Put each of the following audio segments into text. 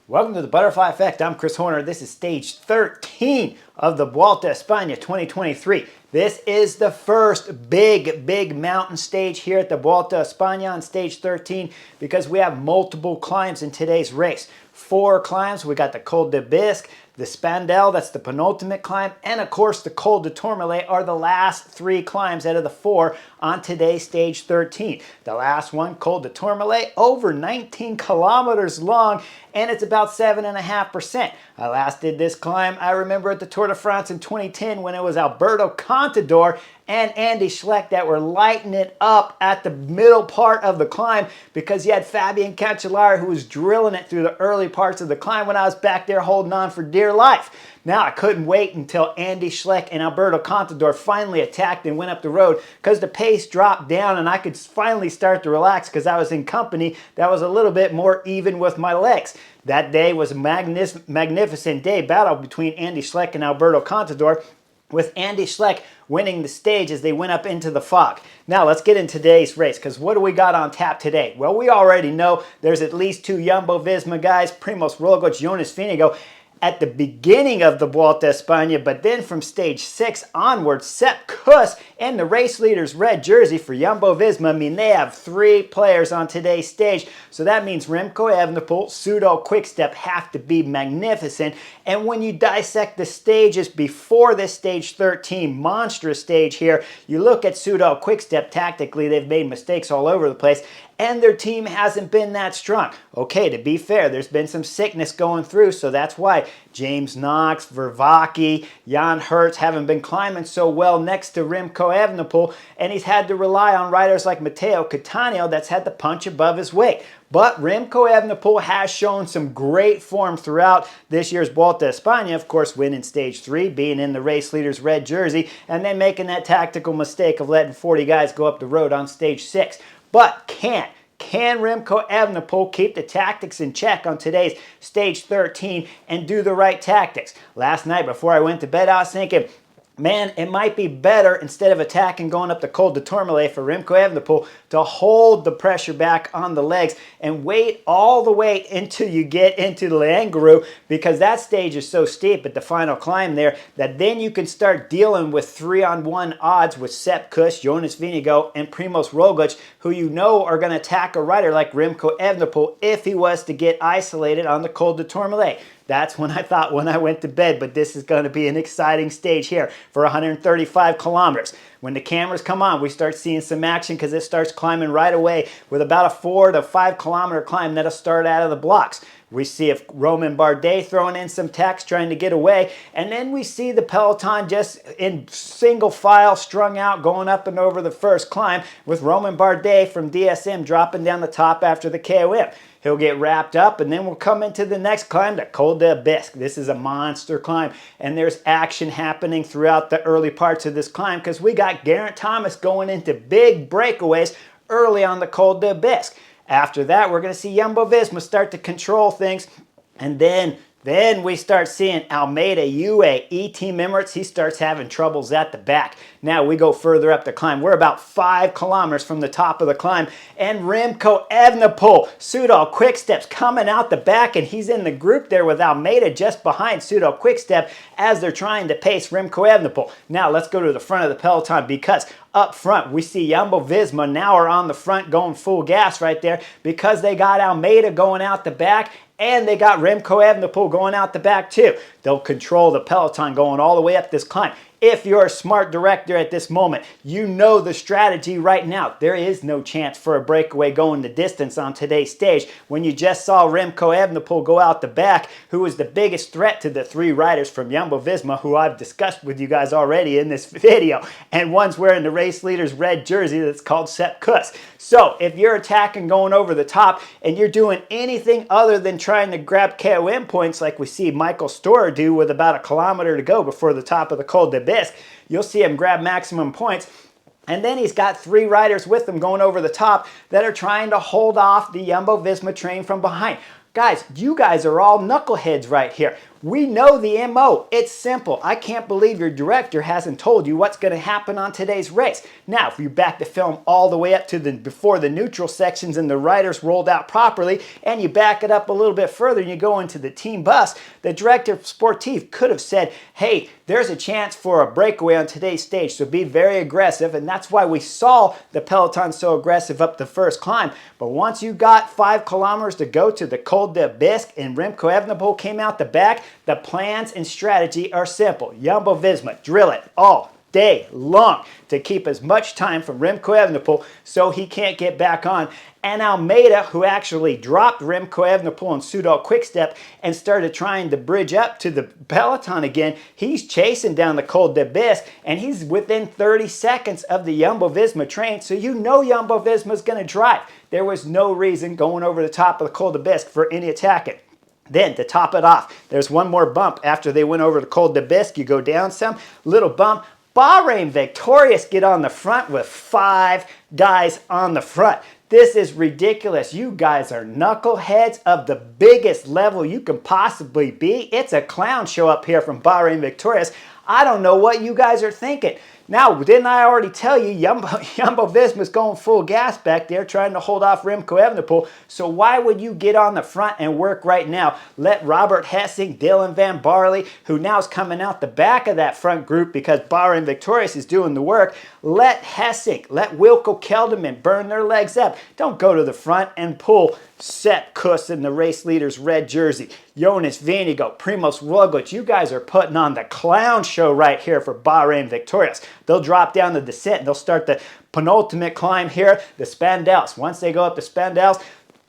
Welcome to the Butterfly Effect. I'm Chris Horner. This is stage 13 of the Vuelta España 2023. This is the first big mountain stage here at the Vuelta España on stage 13 because we have multiple climbs in today's race. 4 climbs. We got the Col de Bisque, the Spandel, that's the penultimate climb, and of course the Col de Tourmalet are the last 3 climbs out of the 4 on today's stage 13. The last one, Col de Tourmalet, over 19 kilometers long, and it's about 7.5%. I last did this climb, I remember at the Tour de France in 2010 when it was Alberto Contador and Andy Schleck that were lighting it up at the middle part of the climb because you had Fabian Cancellara who was drilling it through the early parts of the climb when I was back there holding on for dear life. Now, I couldn't wait until Andy Schleck and Alberto Contador finally attacked and went up the road because the pace dropped down and I could finally start to relax because I was in company that was a little bit more even with my legs. That day was a magnificent day battle between Andy Schleck and Alberto Contador, with Andy Schleck winning the stage as they went up into the fog. Now let's get into today's race, because what do we got on tap today? Well, we already know there's at least 2 Jumbo Visma guys, Primoz Roglic, Jonas Vingegaard, at the beginning of the Vuelta España, but then from stage 6 onward, Sepp Kuss and the race leader's red jersey for Jumbo Visma. I mean, they have 3 players on today's stage, so that means Remco Evenepoel, Pseudo Quickstep have to be magnificent. And when you dissect the stages before this stage 13 monstrous stage here, you look at Pseudo Quickstep, tactically they've made mistakes all over the place, and their team hasn't been that strong. Okay, to be fair, there's been some sickness going through, so that's why James Knox, Vervaeke, Jan Hertz haven't been climbing so well next to Remco Evenepoel, and he's had to rely on riders like Matteo Cattaneo that's had to punch above his weight. But Remco Evenepoel has shown some great form throughout this year's Vuelta España, of course winning stage 3, being in the race leader's red jersey, and then making that tactical mistake of letting 40 guys go up the road on stage 6. But can Remco Evenepoel keep the tactics in check on today's stage 13 and do the right tactics? Last night before I went to bed, I was thinking, man, it might be better instead of attacking going up the Col de Tourmalet for Remco Evenepoel to hold the pressure back on the legs and wait all the way until you get into the Langaroo, because that stage is so steep at the final climb there that then you can start dealing with 3-on-1 odds with Sepp Kuss, Jonas Vingegaard, and Primoz Roglic, who you know are going to attack a rider like Remco Evenepoel if he was to get isolated on the Col de Tourmalet. That's when I thought when I went to bed, but this is going to be an exciting stage here for 135 kilometers. When the cameras come on, we start seeing some action because it starts climbing right away with about a 4 to 5 kilometer climb that'll start out of the blocks. We see if Romain Bardet throwing in some tacks trying to get away, and then we see the peloton just in single file strung out going up and over the first climb with Romain Bardet from DSM dropping down the top after the KOM. He'll get wrapped up, and then we'll come into the next climb, the Col de Bisque. This is a monster climb, and there's action happening throughout the early parts of this climb because we got Geraint Thomas going into big breakaways early on the Col de Bisque. After that, we're going to see Jumbo Visma start to control things, and then we start seeing Almeida, UAE Team Emirates, he starts having troubles at the back. Now we go further up the climb. We're about 5 kilometers from the top of the climb, and Remco Evenepoel, Pseudo Quickstep's coming out the back, and he's in the group there with Almeida just behind Pseudo Quickstep as they're trying to pace Remco Evenepoel. Now let's go to the front of the peloton, because up front we see Jumbo Visma now are on the front going full gas right there because they got Almeida going out the back, and they got Remco Evenepoel going out the back too. They'll control the peloton going all the way up this climb. If you're a smart director at this moment, you know the strategy right now. There is no chance for a breakaway going the distance on today's stage when you just saw Remco Evenepoel go out the back, who was the biggest threat to the 3 riders from Jumbo Visma, who I've discussed with you guys already in this video. And one's wearing the race leader's red jersey that's called Sepp Kuss. So if you're attacking going over the top and you're doing anything other than trying to grab KOM points like we see Michael Storer do with about a kilometer to go before the top of the Col de Bisque, you'll see him grab maximum points. And then he's got 3 riders with him going over the top that are trying to hold off the Jumbo Visma train from behind. Guys, you guys are all knuckleheads right here. We know the MO. It's simple. I can't believe your director hasn't told you what's going to happen on today's race. Now, if you back the film all the way up to before the neutral sections and the riders rolled out properly, and you back it up a little bit further and you go into the team bus, the director sportif could have said, hey, there's a chance for a breakaway on today's stage, so be very aggressive. And that's why we saw the peloton so aggressive up the first climb. But once you got 5 kilometers to go to the Col de Bisque and Remco Evenepoel came out the back, the plans and strategy are simple. Jumbo-Visma, drill it all day long to keep as much time from Remco Evenepoel so he can't get back on. And Almeida, who actually dropped Remco Evenepoel and Soudal Quickstep and started trying to bridge up to the peloton again, he's chasing down the Col de Bisque and he's within 30 seconds of the Jumbo-Visma train, so you know Jumbo-Visma's going to drive. There was no reason going over the top of the Col de Bisque for any attacking. Then, to top it off, there's one more bump after they went over the Col de Bisque. You go down some, little bump. Bahrain Victorious get on the front with 5 guys on the front. This is ridiculous. You guys are knuckleheads of the biggest level you can possibly be. It's a clown show up here from Bahrain Victorious. I don't know what you guys are thinking. Now, didn't I already tell you Jumbo-Visma's going full gas back there trying to hold off Remco Evenepoel, so why would you get on the front and work right now? Let Robert Hessing, Dylan Van Barley, who now is coming out the back of that front group because Bahrain Victorious is doing the work, let Hessing, let Wilco Kelderman burn their legs up. Don't go to the front and pull Sepp Kuss in the race leader's red jersey. Jonas Vingegaard, Primoz Roglic, you guys are putting on the clown show right here for Bahrain Victorious. They'll drop down the descent. They'll start the penultimate climb here, the Spandels. Once they go up the Spandels,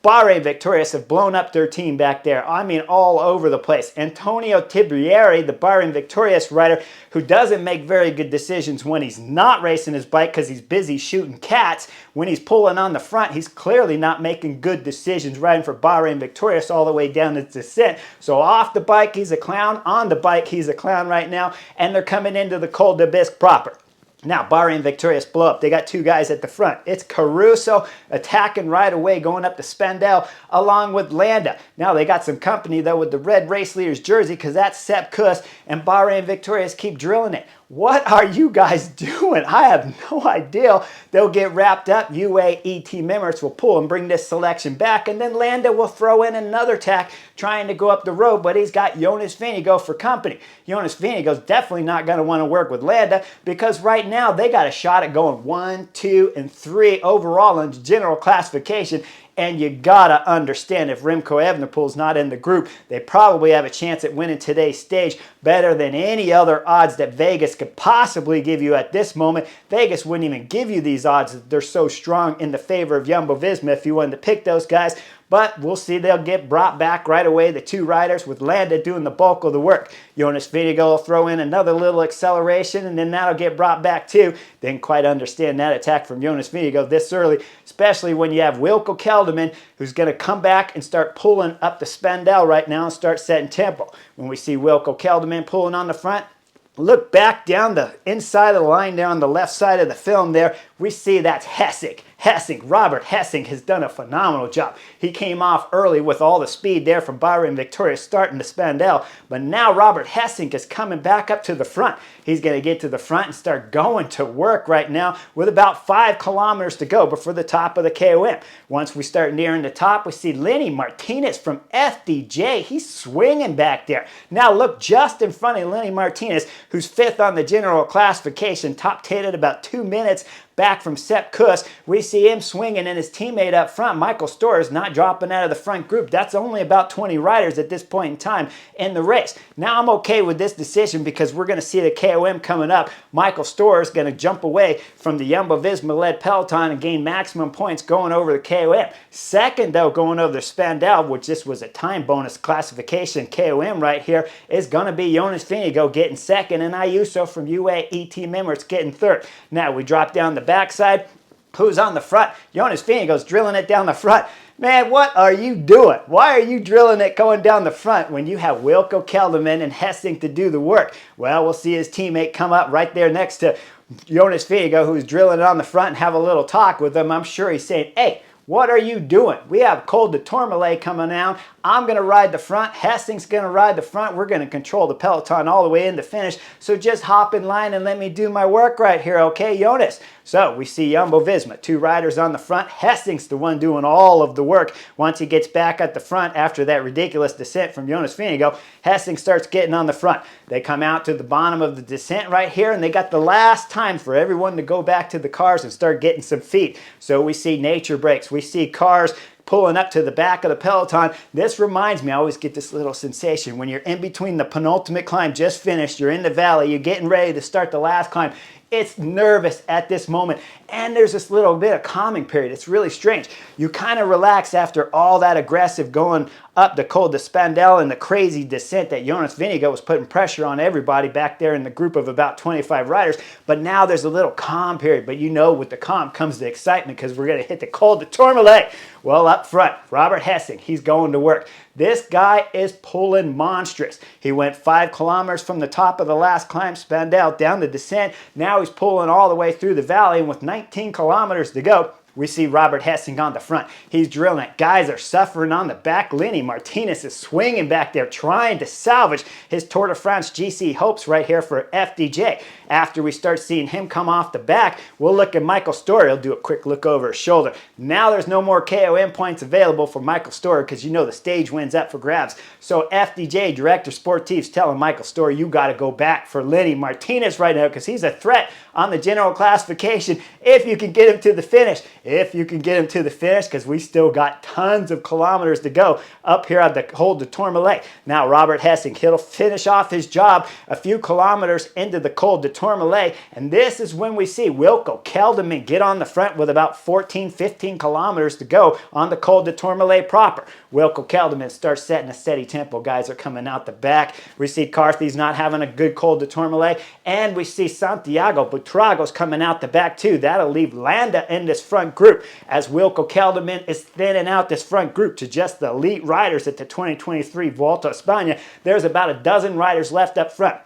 Bahrain Victorious have blown up their team back there. I mean, all over the place. Antonio Tibrieri, the Bahrain Victorious rider, who doesn't make very good decisions when he's not racing his bike because he's busy shooting cats. When he's pulling on the front, he's clearly not making good decisions riding for Bahrain Victorious all the way down the descent. So off the bike, he's a clown. On the bike, he's a clown right now. And they're coming into the Col de Bisque proper. Now, Bahrain Victorious blow up. They got 2 guys at the front. It's Caruso attacking right away, going up to Spandau, along with Landa. Now, they got some company, though, with the red race leader's jersey, because that's Sepp Kuss, and Bahrain Victorious keep drilling it. What are you guys doing? I have no idea. They'll get wrapped up. UAE team members will pull and bring this selection back, and then Landa will throw in another tack trying to go up the road, but he's got Jonas Vingegaard for company. Jonas Vingegaard's definitely not going to want to work with Landa because right now they got a shot at going 1, 2, and 3 overall in general classification. And you gotta understand, if Remco Evenepoel's not in the group, they probably have a chance at winning today's stage better than any other odds that Vegas could possibly give you at this moment. Vegas wouldn't even give you these odds. They're so strong in the favor of Jumbo-Visma if you wanted to pick those guys. But we'll see, they'll get brought back right away, the 2 riders, with Landa doing the bulk of the work. Jonas Vingegaard will throw in another little acceleration, and then that'll get brought back too. Didn't quite understand that attack from Jonas Vingegaard this early, especially when you have Wilco Kelderman, who's going to come back and start pulling up the Spandau right now and start setting tempo. When we see Wilco Kelderman pulling on the front, look back down the inside of the line there on the left side of the film there, we see that's Hessing. Robert Hessing has done a phenomenal job. He came off early with all the speed there from Bahrain Victorious starting to Spandau, but now Robert Hessing is coming back up to the front. He's going to get to the front and start going to work right now with about 5 kilometers to go before the top of the KOM. Once we start nearing the top, we see Lenny Martinez from FDJ. He's swinging back there. Now look just in front of Lenny Martinez, who's 5th on the general classification, top 10 at about 2 minutes back from Sepp Kuss. We see him swinging, and his teammate up front, Michael Storrs, not dropping out of the front group. That's only about 20 riders at this point in time in the race. Now I'm okay with this decision because we're going to see the KOM coming up. Michael Storrs is going to jump away from the Jumbo-Visma-led peloton and gain maximum points going over the KOM. Second, though, going over the Spandau, which this was a time bonus classification KOM right here, is going to be Jonas Vingegaard getting second, and Ayuso from UAE team members getting third. Now we drop down the backside. Who's on the front? Jonas Vingegaard's drilling it down the front. Man, what are you doing? Why are you drilling it going down the front when you have Wilco Kelderman and Hessing to do the work? Well, we'll see his teammate come up right there next to Jonas Vingegaard, who's drilling it on the front, and have a little talk with him. I'm sure he's saying, hey, what are you doing? We have Col de Tourmalet coming down. I'm going to ride the front. Hessing's going to ride the front. We're going to control the peloton all the way in the finish. So just hop in line and let me do my work right here, okay, Jonas? So we see Jumbo-Visma, 2 riders on the front. Hessing's the one doing all of the work. Once he gets back at the front after that ridiculous descent from Jonas Vingegaard, Hessing starts getting on the front. They come out to the bottom of the descent right here, and they got the last time for everyone to go back to the cars and start getting some feet. So we see nature breaks. We see cars pulling up to the back of the peloton. This reminds me, I always get this little sensation when you're in between the penultimate climb, just finished, you're in the valley, you're getting ready to start the last climb. It's nervous at this moment, and there's this little bit of calming period. It's really strange. You kind of relax after all that aggressive going up the Col de Spandel and the crazy descent that Jonas Vingegaard was putting pressure on everybody back there in the group of about 25 riders. But now there's a little calm period. But you know, with the calm comes the excitement because we're going to hit the Col de Tourmalet. Well, up front, Robert Hessing, he's going to work. This guy is pulling monstrous. He went 5 kilometers from the top of the last climb, Spandel, down the descent. Now he's pulling all the way through the valley, and with 19 kilometers to go, we see Robert Hessing on the front. He's drilling it. Guys are suffering on the back. Lenny Martinez is swinging back there, trying to salvage his Tour de France GC hopes right here for FDJ. After we start seeing him come off the back, we'll look at Michael Story. He'll do a quick look over his shoulder. Now there's no more KOM points available for Michael Story because you know the stage wins up for grabs. So FDJ, Director Sportive's telling Michael Story, you got to go back for Lenny Martinez right now because he's a threat on the general classification if you can get him to the finish. If you can get him to the finish, because we still got tons of kilometers to go up here at the Col de Tourmalet. Now Robert Hessing, he'll finish off his job a few kilometers into the Col de Tourmalet, and this is when we see Wilco Kelderman get on the front with about 15 kilometers to go on the Col de Tourmalet proper. Wilco Kelderman starts setting a steady tempo. Guys are coming out the back. We see Carthy's not having a good Col de Tourmalet, and we see Santiago Buitrago's coming out the back too. That'll leave Landa in this front group as Wilco Kelderman is thinning out this front group to just the elite riders at the 2023 Vuelta a España. There's about a dozen riders left up front.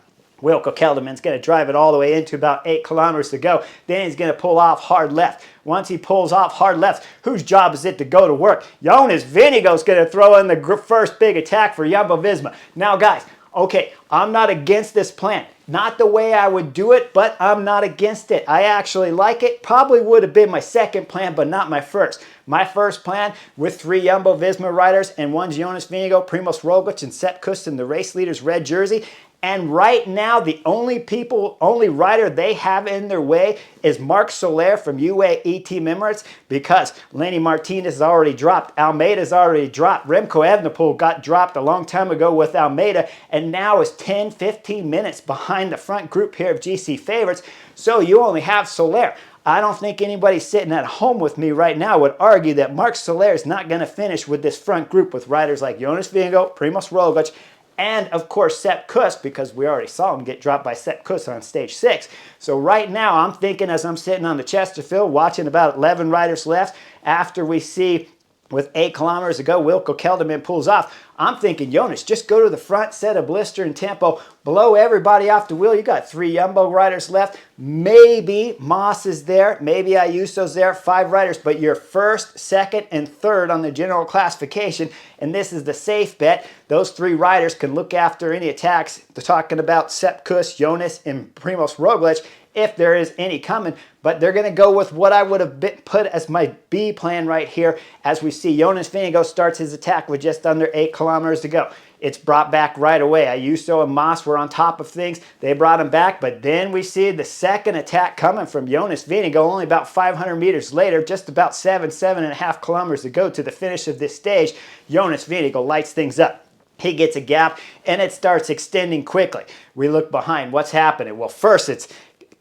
Wilco Kelderman's going to drive it all the way into about 8 kilometers to go. Then he's going to pull off hard left. Once he pulls off hard left, whose job is it to go to work? Jonas Vingegaard's going to throw in the first big attack for Jumbo-Visma. Now, guys, okay, I'm not against this plan. Not the way I would do it, but I'm not against it. I actually like it. Probably would have been my second plan, but not my first. My first plan with 3 Jumbo-Visma riders, and one's Jonas Vingegaard, Primoz Roglic, and Sepp Kuss in the race leader's red jersey. And right now, the only rider they have in their way is Marc Soler from UAE Team Emirates, because Lenny Martinez has already dropped. Almeida's already dropped. Remco Evenepoel got dropped a long time ago with Almeida, and now is 10-15 minutes behind the front group here of GC favorites. So you only have Soler. I don't think anybody sitting at home with me right now would argue that Marc Soler is not going to finish with this front group with riders like Jonas Vingegaard, Primoz Roglic, and of course Sepp Kuss, because we already saw him get dropped by Sepp Kuss on stage 6. So right now I'm thinking, as I'm sitting on the Chesterfield watching about 11 riders left, after we see with 8 kilometers to go, Wilco Kelderman pulls off. I'm thinking, Jonas, just go to the front, set a blister and tempo, blow everybody off the wheel. You got 3 Jumbo riders left. Maybe Moss is there. Maybe Ayuso's there. 5 riders, but you're first, second, and third on the general classification, and this is the safe bet. Those 3 riders can look after any attacks. They're talking about Sepp Kuss, Jonas, and Primoz Roglic, if there is any coming, but they're going to go with what I would have put as my B plan right here, as we see Jonas Vingegaard starts his attack with just under 8 kilometers to go. It's brought back right away. Ayuso and Moss were on top of things. They brought him back, but then we see the second attack coming from Jonas Vingegaard only about 500 meters later, just about 7.5 kilometers to go to the finish of this stage. Jonas Vingegaard lights things up. He gets a gap, and it starts extending quickly. We look behind. What's happening? Well, first it's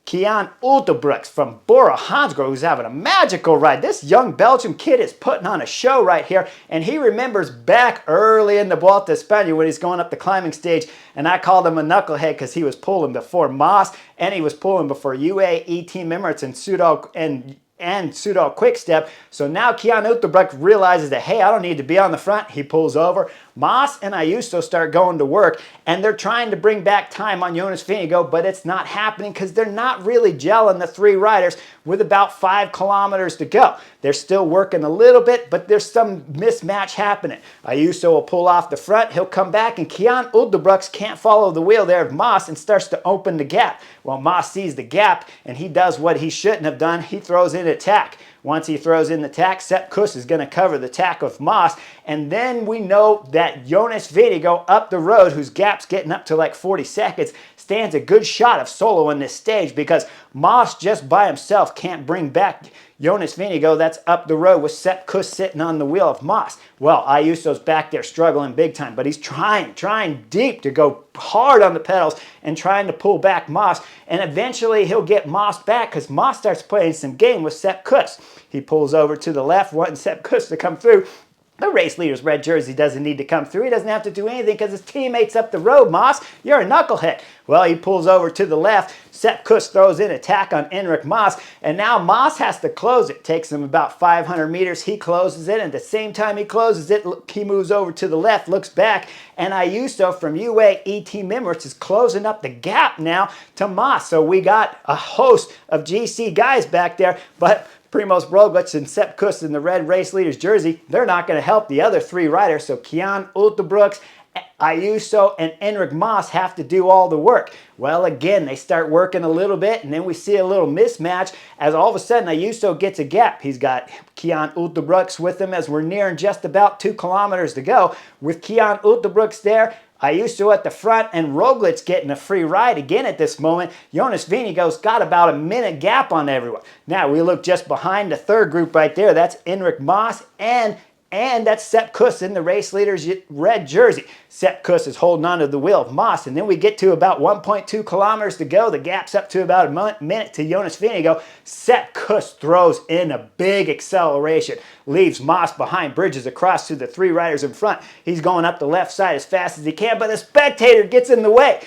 Kian Ultebrooks from Bora Hansgrohe, who's having a magical ride. This young Belgian kid is putting on a show right here, and he remembers back early in the Vuelta a España when he's going up the climbing stage, and I called him a knucklehead because he was pulling before Moss, and he was pulling before UAE Team Emirates and Soudal and and Soudal Quick-Step. So now Kian Uterbroek realizes that, hey, I don't need to be on the front. He pulls over. Mas and Ayuso start going to work, and they're trying to bring back time on Jonas Vingegaard, but it's not happening because they're not really gelling, the three riders, with about 5 kilometers to go. They're still working a little bit, but there's some mismatch happening. Ayuso will pull off the front. He'll come back, and Kian Uterbroek can't follow the wheel there of Mas and starts to open the gap. Well, Mas sees the gap, and he does what he shouldn't have done. He throws in attack. Once he throws in the tack, Sepp Kuss is going to cover the tack of Mas. And then we know that Jonas Vingegaard up the road, whose gap's getting up to like 40 seconds, stands a good shot of solo in this stage because Mas just by himself can't bring back Jonas Vingegaard that's up the road with Sepp Kuss sitting on the wheel of Mas. Well, Ayuso's back there struggling big time, but he's trying deep to go hard on the pedals and trying to pull back Mas. And eventually he'll get Mas back because Mas starts playing some game with Sepp Kuss. He pulls over to the left, wanting Sepp Kuss to come through. The race leader's red jersey doesn't need to come through. He doesn't have to do anything because his teammate's up the road, Mas. You're a knucklehead. Well, he pulls over to the left. Sepp Kuss throws in attack on Enric Mas, and now Mas has to close it. Takes him about 500 meters. He closes it, and at the same time he closes it, he moves over to the left, looks back, and Ayuso from UAE Team Emirates is closing up the gap now to Mas. So we got a host of GC guys back there, but Primoz Roglic and Sepp Kuss in the red race leader's jersey, they're not going to help the other three riders. So Kian Uterbroek, Ayuso, and Enric Mas have to do all the work. Well, again, they start working a little bit, and then we see a little mismatch as all of a sudden Ayuso gets a gap. He's got Kian Uterbroek with him as we're nearing just about 2 kilometers to go. With Kian Uterbroek there, Ayuso at the front, and Roglic getting a free ride again at this moment. Jonas Vingegaard's got about a minute gap on everyone. Now we look just behind the third group right there. That's Enric Mas and that's Sepp Kuss in the race leader's red jersey. Sepp Kuss is holding on to the wheel of Mas, and then we get to about 1.2 kilometers to go. The gap's up to about a minute to Jonas Vingegaard. Sepp Kuss throws in a big acceleration, leaves Mas behind, bridges across to the three riders in front. He's going up the left side as fast as he can, but the spectator gets in the way.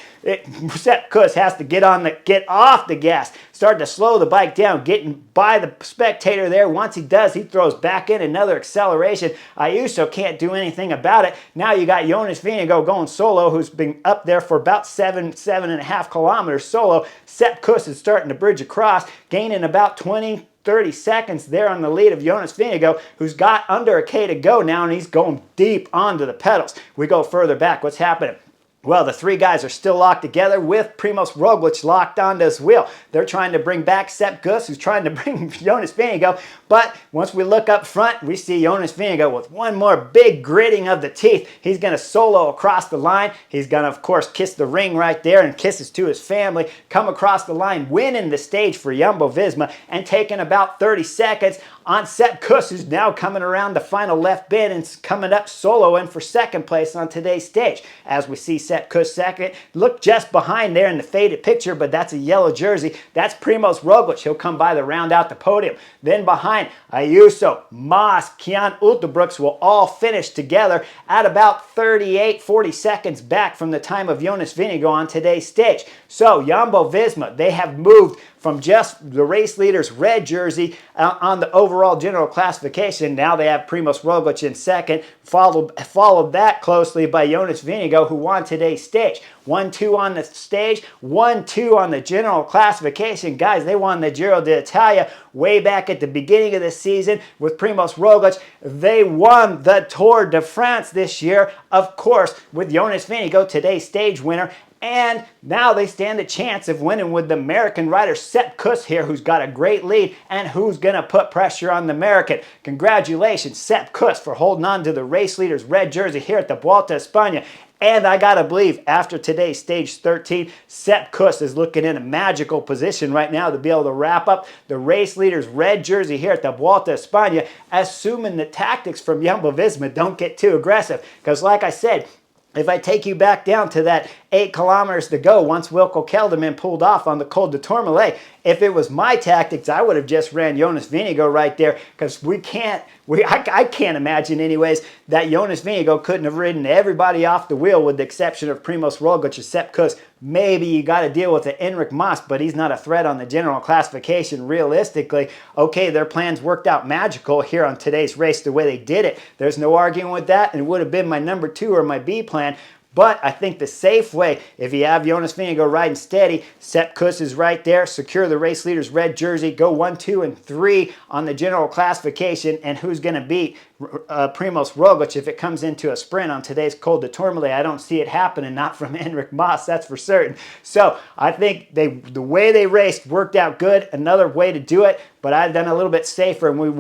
Sepp Kuss has to get off the gas, start to slow the bike down, getting by the spectator there. Once he does, he throws back in another acceleration. Ayuso can't do anything about it. Now you got Jonas Vingegaard going solo, who's been up there for about 7.5 kilometers solo. Sepp Kuss is starting to bridge across, gaining about 30 seconds there on the lead of Jonas Vingegaard, who's got under a K to go now, and he's going deep onto the pedals. We go further back. What's happening? Well, the three guys are still locked together with Primoz Roglic locked onto his wheel. They're trying to bring back Sepp Kuss, who's trying to bring Jonas Vingegaard. But once we look up front, we see Jonas Vingegaard with one more big gritting of the teeth. He's going to solo across the line. He's going to, of course, kiss the ring right there and kisses to his family. Come across the line, winning the stage for Jumbo-Visma and taking about 30 seconds on Sepp Kuss, who's now coming around the final left bend and coming up soloing for second place on today's stage. As we see Sepp Kuss second, look just behind there in the faded picture, but that's a yellow jersey. That's Primoz Roglic. He'll come by to round out the podium. Then behind, Ayuso, Mas, Kian Uterbroek will all finish together at about 40 seconds back from the time of Jonas Vingegaard on today's stage. So Jumbo-Visma, they have moved from just the race leader's red jersey on the overall general classification. Now they have Primoz Roglic in second, followed that closely by Jonas Vingegaard, who won today's stage. 1-2 on the stage, 1-2 on the general classification. Guys, they won the Giro d'Italia way back at the beginning of the season with Primoz Roglic. They won the Tour de France this year, of course, with Jonas Vingegaard, today's stage winner. And now they stand a chance of winning with the American rider Sepp Kuss here, who's got a great lead and who's going to put pressure on the American. Congratulations, Sepp Kuss, for holding on to the race leader's red jersey here at the Vuelta España. And I got to believe, after today's stage 13, Sepp Kuss is looking in a magical position right now to be able to wrap up the race leader's red jersey here at the Vuelta España, assuming the tactics from Jumbo-Visma don't get too aggressive. Because like I said, if I take you back down to that 8 kilometers to go once Wilco Kelderman pulled off on the Col de Tourmalet. If it was my tactics, I would have just ran Jonas Vingegaard right there, because I can't imagine anyways that Jonas Vingegaard couldn't have ridden everybody off the wheel with the exception of Primoz Roglic or Sepp Kuss. Maybe you got to deal with the Enric Mas, but he's not a threat on the general classification realistically. Okay, their plans worked out magical here on today's race the way they did it. There's no arguing with that, and it would have been my number 2 or my B plan. But I think the safe way, if you have Jonas Vingegaard riding steady, Sepp Kuss is right there, secure the race leader's red jersey, go 1, 2, and 3 on the general classification, and who's going to beat Primoz Roglic if it comes into a sprint on today's Col de Tourmalet? I don't see it happening, not from Enric Mas, that's for certain. So I think the way they raced worked out good. Another way to do it, but I've done a little bit safer, and when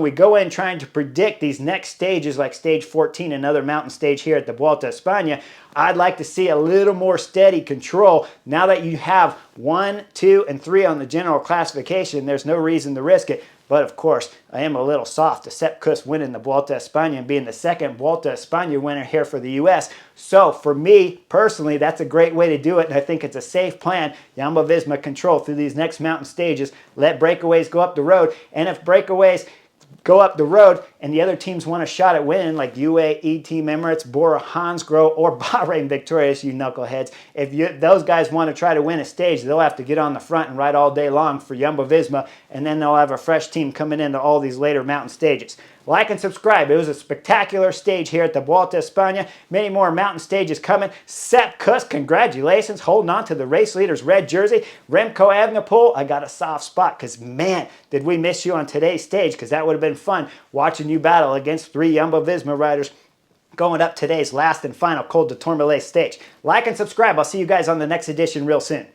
we go in trying to predict these next stages, like stage 14, another mountain stage here at the Vuelta a España, I'd like to see a little more steady control. Now that you have 1, 2, and 3 on the general classification, there's no reason to risk it. But of course, I am a little soft to Sepp Kuss winning the Vuelta a España and being the second Vuelta a España winner here for the U.S. So for me, personally, that's a great way to do it, and I think it's a safe plan. Jumbo-Visma control through these next mountain stages. Let breakaways go up the road, and if breakaways go up the road and the other teams want a shot at winning, like UAE Team Emirates, Bora Hansgrohe, or Bahrain Victorious, you knuckleheads, if those guys want to try to win a stage, they'll have to get on the front and ride all day long for Jumbo-Visma, and then they'll have a fresh team coming into all these later mountain stages. Like and subscribe. It was a spectacular stage here at the Vuelta a España. Many more mountain stages coming. Sepp Kuss, congratulations, holding on to the race leader's red jersey. Remco Evenepoel, I got a soft spot because, man, did we miss you on today's stage, because that would have been fun watching you battle against 3 Jumbo-Visma riders going up today's last and final Col de Tourmalet stage. Like and subscribe. I'll see you guys on the next edition real soon.